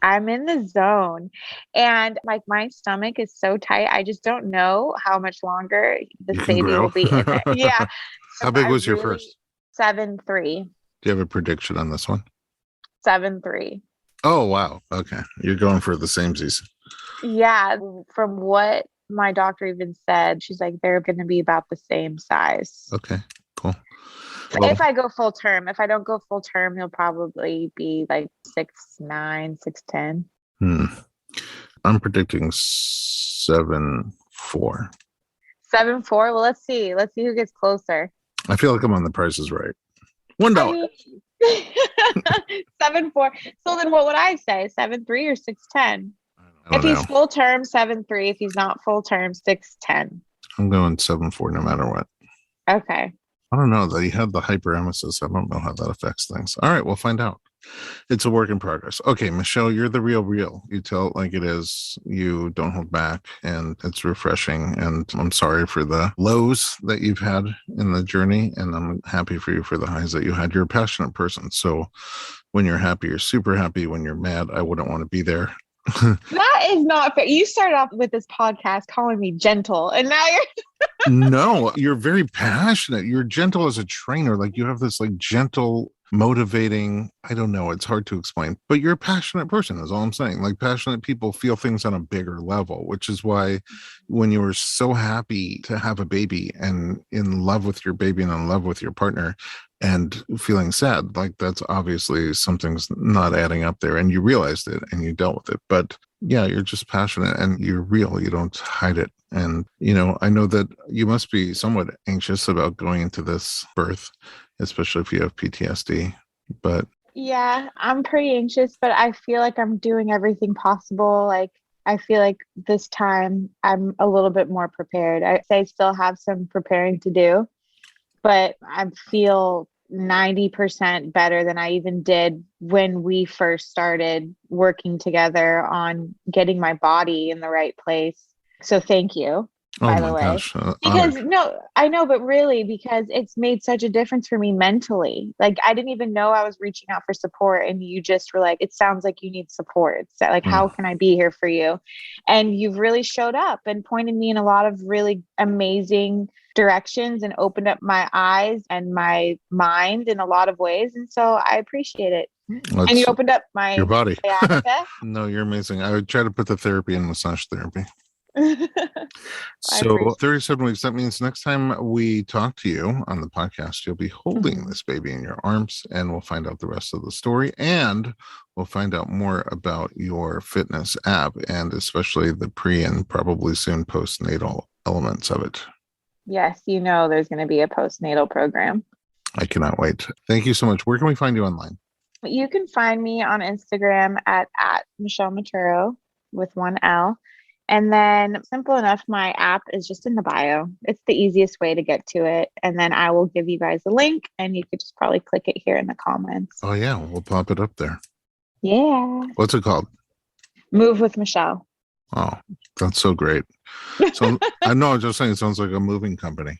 I'm in the zone. And like my stomach is so tight. I just don't know how much longer this baby grow. will be in there. Yeah. How big was your first? 7'3". Do you have a prediction on this one? 7'3". Oh, wow. Okay. You're going for the samesies. Yeah. From what my doctor even said, she's like, they're going to be about the same size. Okay, cool. Well, if I go full term. If I don't go full term, he'll probably be like 6'9", 6'10". I'm predicting 7'4". 7'4". Well, let's see. Let's see who gets closer. I feel like I'm on The Price is Right. $1. 7'4". So then what would I say? 7'3" or 6'10"? If he's full term, 7'3". If he's not full term, 6'10". I'm going 7'4" no matter what. Okay. I don't know that he had the hyperemesis. I don't know how that affects things. All right, we'll find out. It's a work in progress. Okay, Michele, you're the real. You tell it like it is. You don't hold back, and it's refreshing. And I'm sorry for the lows that you've had in the journey, and I'm happy for you for the highs that you had. You're a passionate person. So when you're happy, you're super happy. When you're mad, I wouldn't want to be there. That is not fair. You started off with this podcast calling me gentle, and now you're No, you're very passionate. You're gentle as a trainer. Like you have this like gentle, motivating, I don't know, it's hard to explain, but you're a passionate person is all I'm saying. Like passionate people feel things on a bigger level, which is why when you were so happy to have a baby and in love with your baby and in love with your partner and feeling sad, like that's obviously something's not adding up there, and you realized it and you dealt with it. But yeah, you're just passionate and you're real. You don't hide it. And, I know that you must be somewhat anxious about going into this birth, especially if you have PTSD. But yeah, I'm pretty anxious, but I feel like I'm doing everything possible. Like, I feel like this time I'm a little bit more prepared. I still have some preparing to do, but I feel 90% better than I even did when we first started working together on getting my body in the right place. So thank you, by the way. Gosh, because no, I know, but really, because it's made such a difference for me mentally. Like I didn't even know I was reaching out for support, and you just were like, it sounds like you need support. So like, how can I be here for you? And you've really showed up and pointed me in a lot of really amazing directions and opened up my eyes and my mind in a lot of ways. And so I appreciate it. And you opened up your body. No, you're amazing. I would try to put the therapy in massage therapy. So 37 weeks, that means next time we talk to you on the podcast, you'll be holding this baby in your arms, and we'll find out the rest of the story, and we'll find out more about your fitness app, and especially the pre and probably soon postnatal elements of it. Yes, there's going to be a postnatal program. I cannot wait. Thank you so much. Where can we find you online? You can find me on Instagram at Michele Maturo with one L. And then simple enough, my app is just in the bio. It's the easiest way to get to it. And then I will give you guys a link, and you could just probably click it here in the comments. Oh, yeah. We'll pop it up there. Yeah. What's it called? Move with Michele. Oh, that's so great. So I know, I'm just saying, it sounds like a moving company.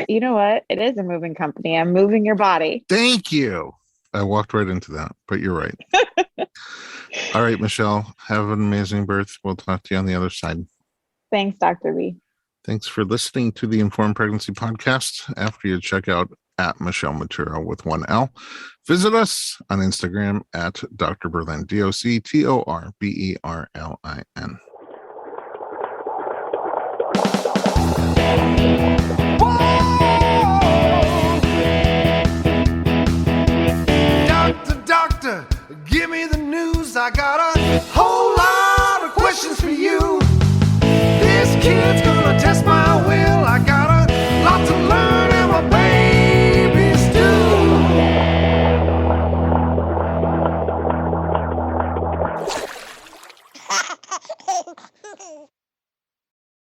You know what? It is a moving company. I'm moving your body. Thank you. I walked right into that, but you're right. All right, Michele, have an amazing birth. We'll talk to you on the other side. Thanks, Dr. B. Thanks for listening to the Informed Pregnancy Podcast. After you check out at Michele Maturo with one L, visit us on Instagram at Dr. Berlin, DocTorBerlin. Doctor, give me the news. I got a